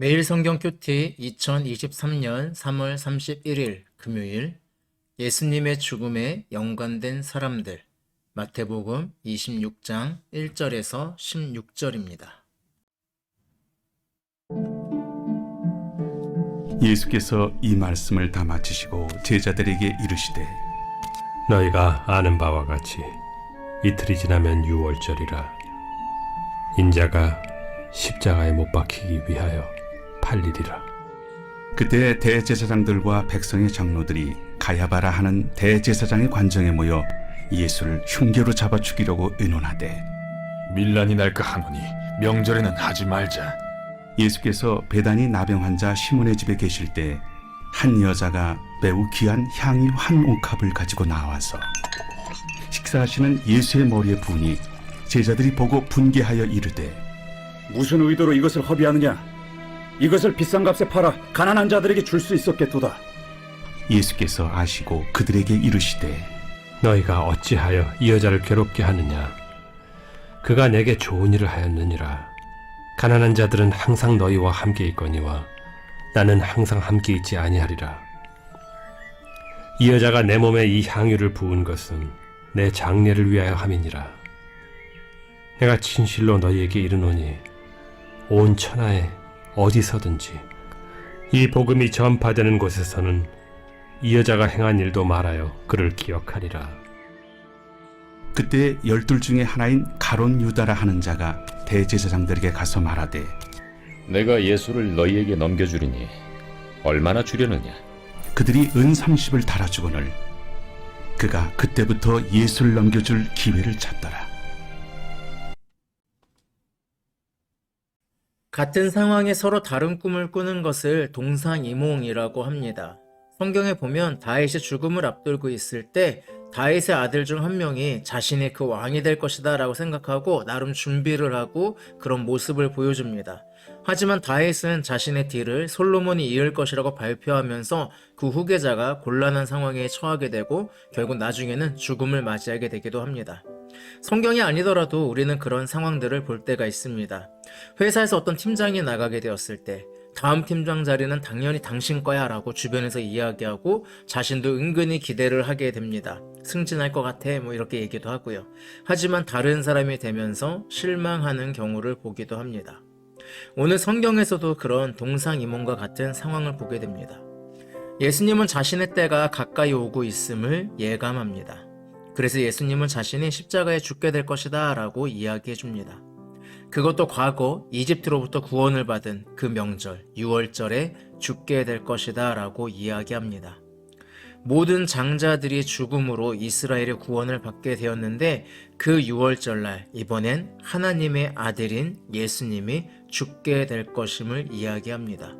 매일 성경 큐티 2023년 3월 31일 금요일 예수님의 죽음에 연관된 사람들 마태복음 26장 1절에서 16절입니다. 예수께서 이 말씀을 다 마치시고 제자들에게 이르시되 너희가 아는 바와 같이 이틀이 지나면 유월절이라 인자가 십자가에 못 박히기 위하여 팔리리라. 그때 대제사장들과 백성의 장로들이 가야바라 하는 대제사장의 관정에 모여 예수를 흉계로 잡아 죽이려고 의논하되 밀란이 날까 하노니 명절에는 하지 말자. 예수께서 베다니 나병 환자 시몬의 집에 계실 때 한 여자가 매우 귀한 향유 한 옥합을 가지고 나와서 식사하시는 예수의 머리에 부으니 제자들이 보고 분개하여 이르되 무슨 의도로 이것을 허비하느냐? 이것을 비싼 값에 팔아 가난한 자들에게 줄 수 있었겠도다. 예수께서 아시고 그들에게 이르시되 너희가 어찌하여 이 여자를 괴롭게 하느냐? 그가 내게 좋은 일을 하였느니라. 가난한 자들은 항상 너희와 함께 있거니와 나는 항상 함께 있지 아니하리라. 이 여자가 내 몸에 이 향유를 부은 것은 내 장례를 위하여 함이니라. 내가 진실로 너희에게 이르노니 온 천하에 어디서든지 이 복음이 전파되는 곳에서는 이 여자가 행한 일도 말하여 그를 기억하리라. 그때 12 중에 하나인 가론 유다라 하는 자가 대제사장들에게 가서 말하되 내가 예수를 너희에게 넘겨주리니 얼마나 주려느냐? 그들이 은 30을 달아주거늘 그가 그때부터 예수를 넘겨줄 기회를 찾더라. 같은 상황에 서로 다른 꿈을 꾸는 것을 동상이몽이라고 합니다. 성경에 보면 다윗이 죽음을 앞두고 있을 때 다윗의 아들 중 한 명이 자신이 그 왕이 될 것이다 라고 생각하고 나름 준비를 하고 그런 모습을 보여줍니다. 하지만 다윗은 자신의 뒤를 솔로몬이 이을 것이라고 발표하면서 그 후계자가 곤란한 상황에 처하게 되고 결국 나중에는 죽음을 맞이하게 되기도 합니다. 성경이 아니더라도 우리는 그런 상황들을 볼 때가 있습니다. 회사에서 어떤 팀장이 나가게 되었을 때 다음 팀장 자리는 당연히 당신 거야 라고 주변에서 이야기하고 자신도 은근히 기대를 하게 됩니다. 승진할 것 같아 이렇게 얘기도 하고요. 하지만 다른 사람이 되면서 실망하는 경우를 보기도 합니다. 오늘 성경에서도 그런 동상이몽과 같은 상황을 보게 됩니다. 예수님은 자신의 때가 가까이 오고 있음을 예감합니다. 그래서 예수님은 자신이 십자가에 죽게 될 것이다 라고 이야기해 줍니다. 그것도 과거 이집트로부터 구원을 받은 그 명절 유월절에 죽게 될 것이다 라고 이야기합니다. 모든 장자들이 죽음으로 이스라엘의 구원을 받게 되었는데 그 유월절날 이번엔 하나님의 아들인 예수님이 죽게 될 것임을 이야기합니다.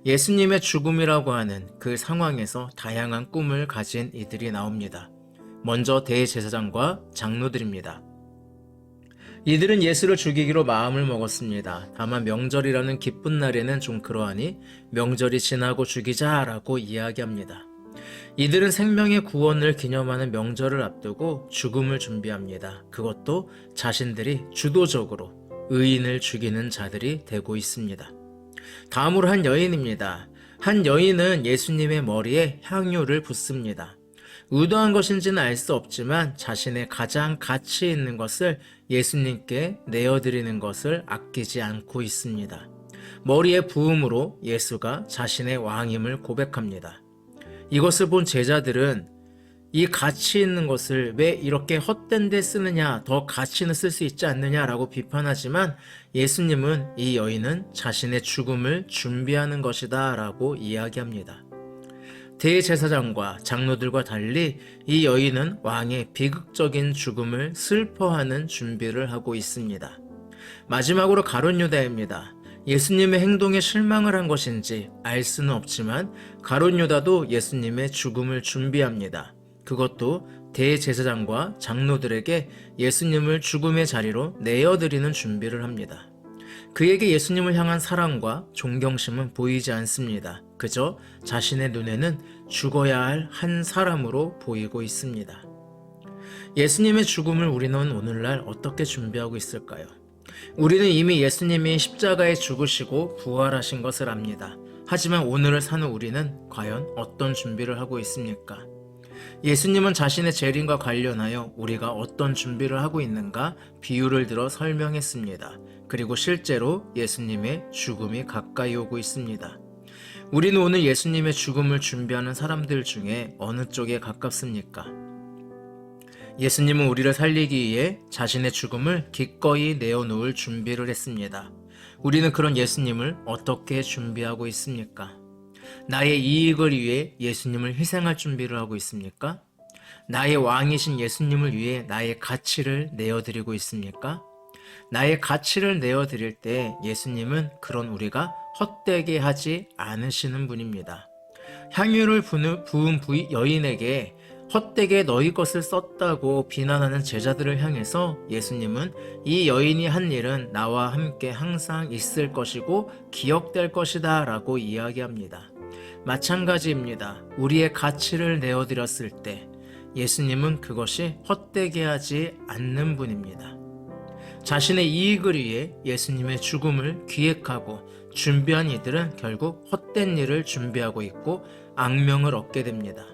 예수님의 죽음이라고 하는 그 상황에서 다양한 꿈을 가진 이들이 나옵니다. 먼저 대제사장과 장로들입니다. 이들은 예수를 죽이기로 마음을 먹었습니다. 다만 명절이라는 기쁜 날에는 좀 그러하니 명절이 지나고 죽이자라고 이야기합니다. 이들은 생명의 구원을 기념하는 명절을 앞두고 죽음을 준비합니다. 그것도 자신들이 주도적으로 의인을 죽이는 자들이 되고 있습니다. 다음으로 한 여인입니다. 한 여인은 예수님의 머리에 향유를 붓습니다. 의도한 것인지는 알 수 없지만 자신의 가장 가치 있는 것을 예수님께 내어드리는 것을 아끼지 않고 있습니다. 머리에 부음으로 예수가 자신의 왕임을 고백합니다. 이것을 본 제자들은 이 가치 있는 것을 왜 이렇게 헛된 데 쓰느냐, 더 가치는 쓸 수 있지 않느냐라고 비판하지만 예수님은 이 여인은 자신의 죽음을 준비하는 것이다 라고 이야기합니다. 대제사장과 장로들과 달리 이 여인은 왕의 비극적인 죽음을 슬퍼하는 준비를 하고 있습니다. 마지막으로 가룟 유다입니다. 예수님의 행동에 실망을 한 것인지 알 수는 없지만 가룟 유다도 예수님의 죽음을 준비합니다. 그것도 대제사장과 장로들에게 예수님을 죽음의 자리로 내어드리는 준비를 합니다. 그에게 예수님을 향한 사랑과 존경심은 보이지 않습니다. 그저 자신의 눈에는 죽어야 할 한 사람으로 보이고 있습니다. 예수님의 죽음을 우리는 오늘날 어떻게 준비하고 있을까요? 우리는 이미 예수님이 십자가에 죽으시고 부활하신 것을 압니다. 하지만 오늘을 사는 우리는 과연 어떤 준비를 하고 있습니까? 예수님은 자신의 재림과 관련하여 우리가 어떤 준비를 하고 있는가 비유를 들어 설명했습니다. 그리고 실제로 예수님의 죽음이 가까이 오고 있습니다. 우리는 오늘 예수님의 죽음을 준비하는 사람들 중에 어느 쪽에 가깝습니까? 예수님은 우리를 살리기 위해 자신의 죽음을 기꺼이 내어놓을 준비를 했습니다. 우리는 그런 예수님을 어떻게 준비하고 있습니까? 나의 이익을 위해 예수님을 희생할 준비를 하고 있습니까? 나의 왕이신 예수님을 위해 나의 가치를 내어드리고 있습니까? 나의 가치를 내어드릴 때 예수님은 그런 우리가 헛되게 하지 않으시는 분입니다. 향유를 부은 여인에게 헛되게 너희 것을 썼다고 비난하는 제자들을 향해서 예수님은 이 여인이 한 일은 나와 함께 항상 있을 것이고 기억될 것이다 라고 이야기합니다. 마찬가지입니다. 우리의 가치를 내어드렸을 때 예수님은 그것이 헛되게 하지 않는 분입니다. 자신의 이익을 위해 예수님의 죽음을 기획하고 준비한 이들은 결국 헛된 일을 준비하고 있고 악명을 얻게 됩니다.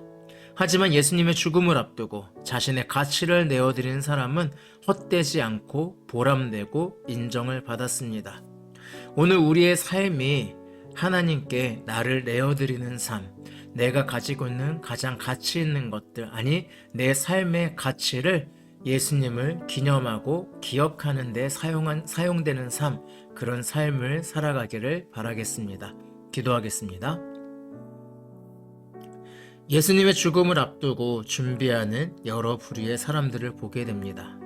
하지만 예수님의 죽음을 앞두고 자신의 가치를 내어드리는 사람은 헛되지 않고 보람되고 인정을 받았습니다. 오늘 우리의 삶이 하나님께 나를 내어드리는 삶, 내가 가지고 있는 가장 가치 있는 것들, 아니 내 삶의 가치를 예수님을 기념하고 기억하는 데 사용되는 삶, 그런 삶을 살아가기를 바라겠습니다. 기도하겠습니다. 예수님의 죽음을 앞두고 준비하는 여러 부류의 사람들을 보게 됩니다.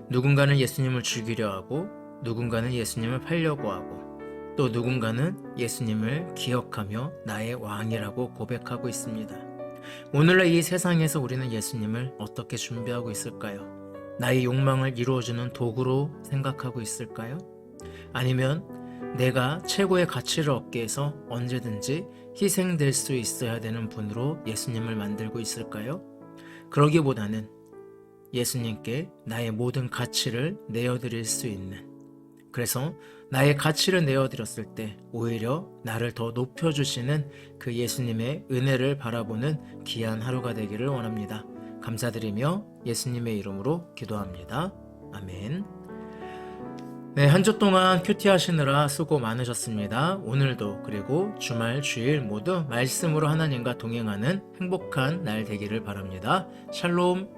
누군가는 예수님을 죽이려 하고, 누군가는 예수님을 팔려고 하고, 또 누군가는 예수님을 기억하며 나의 왕이라고 고백하고 있습니다. 오늘날 이 세상에서 우리는 예수님을 어떻게 준비하고 있을까요? 나의 욕망을 이루어주는 도구로 생각하고 있을까요? 아니면 내가 최고의 가치를 얻기 위해서 언제든지 희생될 수 있어야 되는 분으로 예수님을 만들고 있을까요? 그러기보다는 예수님께 나의 모든 가치를 내어드릴 수 있는, 그래서 나의 가치를 내어드렸을 때 오히려 나를 더 높여주시는 그 예수님의 은혜를 바라보는 귀한 하루가 되기를 원합니다. 감사드리며 예수님의 이름으로 기도합니다. 아멘. 네, 한 주 동안 큐티 하시느라 수고 많으셨습니다. 오늘도 그리고 주말 주일 모두 말씀으로 하나님과 동행하는 행복한 날 되기를 바랍니다. 샬롬.